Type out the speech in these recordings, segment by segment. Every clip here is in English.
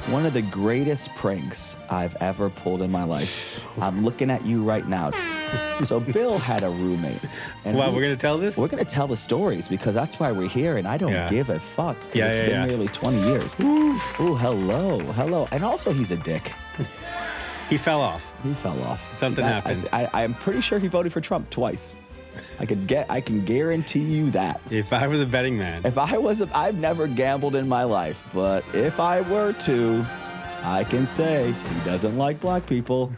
one of the greatest pranks I've ever pulled in my life. I'm looking at you right now. So Bill had a roommate. And we're going to tell this? We're going to tell the stories because that's why we're here, and I don't give a fuck because it's been nearly 20 years. Ooh, hello. And also, he's a dick. He fell off. Something happened. I'm pretty sure he voted for Trump twice. I can guarantee you that. If I was a betting man. I've never gambled in my life, but if I were to, I can say he doesn't like black people.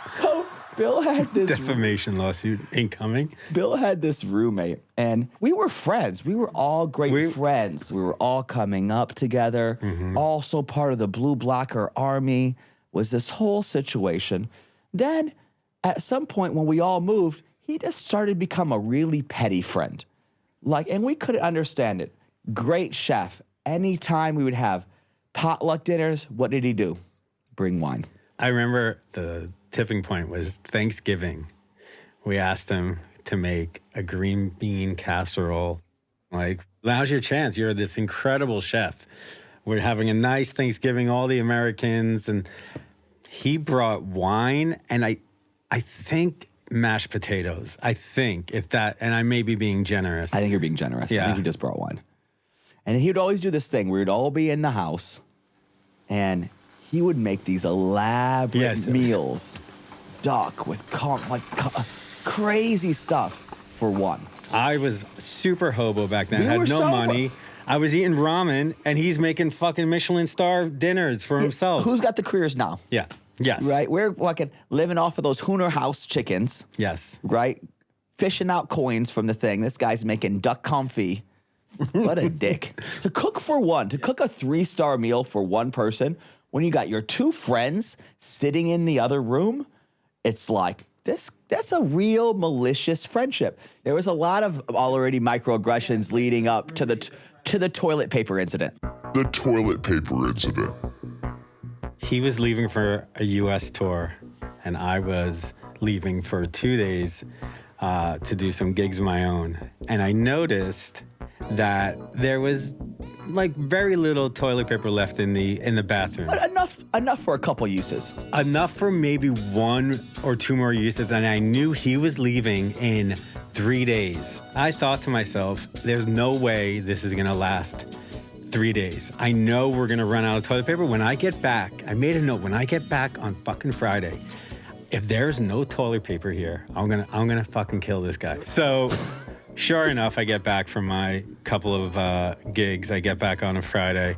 So Bill had this defamation lawsuit incoming. Bill had this roommate, and we were friends. We were all great friends. We were all coming up together. Also part of the Blue Blocker Army. Was this whole situation. Then at some point when we all moved, he just started to become a really petty friend. And we couldn't understand it. Great chef. Anytime we would have potluck dinners, what did he do? Bring wine. I remember the tipping point was Thanksgiving. We asked him to make a green bean casserole. Now's your chance. You're this incredible chef. We're having a nice Thanksgiving, all the Americans, and he brought wine and I think mashed potatoes. And I may be being generous. I think you're being generous. Yeah. I think he just brought wine. And he would always do this thing where we'd all be in the house and he would make these elaborate meals. Duck with crazy stuff for one. I was super hobo back then. I had no money. I was eating ramen, and he's making fucking Michelin star dinners for himself. Who's got the careers now? Yeah. Yes. Right? We're living off of those Hooner House chickens. Yes. Right? Fishing out coins from the thing. This guy's making duck confit. What a dick. To cook a 3-star meal for one person, when you got your two friends sitting in the other room, it's like, that's a real malicious friendship. There was a lot of already microaggressions leading up to the toilet paper incident. The toilet paper incident. He was leaving for a U.S. tour, and I was leaving for 2 days to do some gigs of my own. And I noticed that there was very little toilet paper left in the bathroom. But enough for a couple uses. Enough for maybe 1 or 2 more uses, and I knew he was leaving in 3 days. I thought to myself, there's no way this is gonna last 3 days. I know we're gonna run out of toilet paper. When I get back, I made a note, when I get back on fucking Friday, if there's no toilet paper here, I'm gonna fucking kill this guy. So sure enough, I get back from my couple of gigs. I get back on a Friday,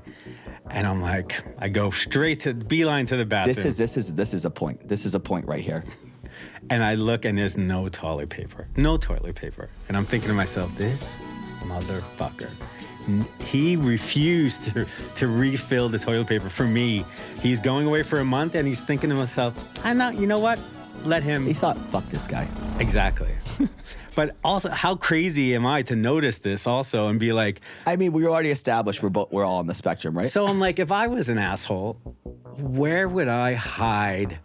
and I'm like, I go straight to beeline to the bathroom. This is a point. This is a point right here. And I look, and there's no toilet paper. And I'm thinking to myself, this motherfucker. He refused to refill the toilet paper for me. He's going away for a month, and he's thinking to himself, I'm not, you know what? Let him. He thought, fuck this guy. Exactly. But also, how crazy am I to notice this also and be like... I mean, we already established we're all on the spectrum, right? So I'm like, if I was an asshole, where would I hide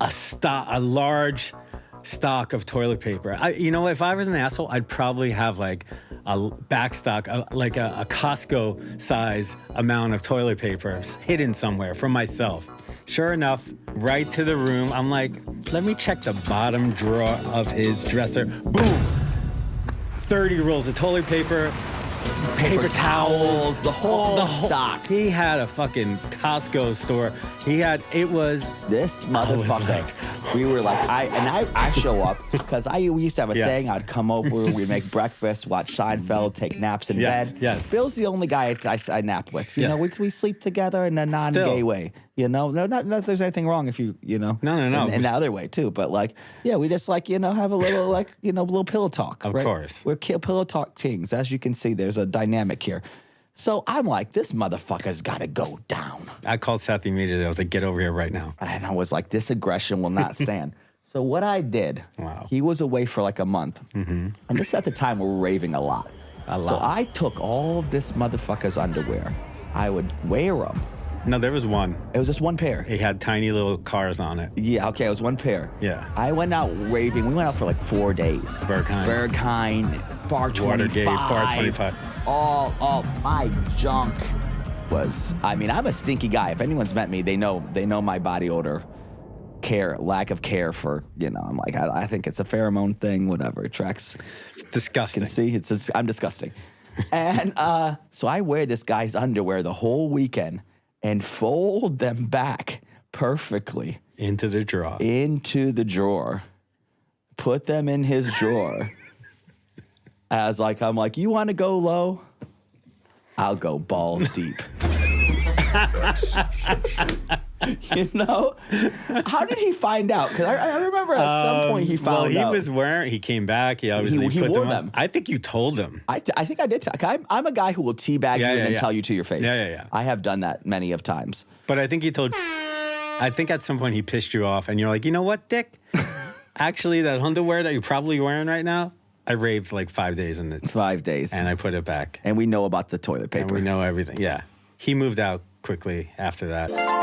a large stock of toilet paper? If I was an asshole, I'd probably have a backstock, a Costco size amount of toilet paper hidden somewhere for myself. Sure enough, right to the room, I'm like, let me check the bottom drawer of his dresser. Boom! 30 rolls of toilet paper, paper towels, the whole stock. He had a fucking Costco store. It was... This motherfucker. We were like, I show up, because we used to have a thing. I'd come over, we'd make breakfast, watch Seinfeld, take naps in bed. Yes. Bill's the only guy I nap with. You know, we sleep together in a non-gay way. Not that there's anything wrong if you know. No. In the other way too, but we just have a little little pillow talk. Of course. We're pillow talk kings. As you can see, there's a dynamic here. So I'm like, this motherfucker's got to go down. I called Seth immediately. I was like, get over here right now. And I was like, this aggression will not stand. So what I did, he was away for a month. And this at the time we were raving a lot. So I took all of this motherfucker's underwear. I would wear them. No, there was one. It was just one pair. It had tiny little cars on it. Yeah, okay, it was one pair. Yeah. I went out raving. We went out for 4 days. Berghain, Bar 25. Watergate, Bar 25. all my junk was, I mean, I'm a stinky guy. If anyone's met me, they know my body odor, lack of care for, I'm like, I think it's a pheromone thing, whatever. It tracks. Disgusting. You can see, I'm disgusting. And so I wear this guy's underwear the whole weekend and fold them back perfectly. Into the drawer. Put them in his drawer. I'm like, you want to go low? I'll go balls deep. How did he find out? Because I remember at some point he found out. He came back. He obviously put wore them. I think you told him. I think I did. I'm a guy who will teabag you and then tell you to your face. Yeah. I have done that many of times. But I think he told. I think at some point he pissed you off, and you're like, you know what, Dick? Actually, that underwear that you're probably wearing right now, I raved like 5 days in it. 5 days. And I put it back. And we know about the toilet paper. And we know everything. Yeah. He moved out quickly after that.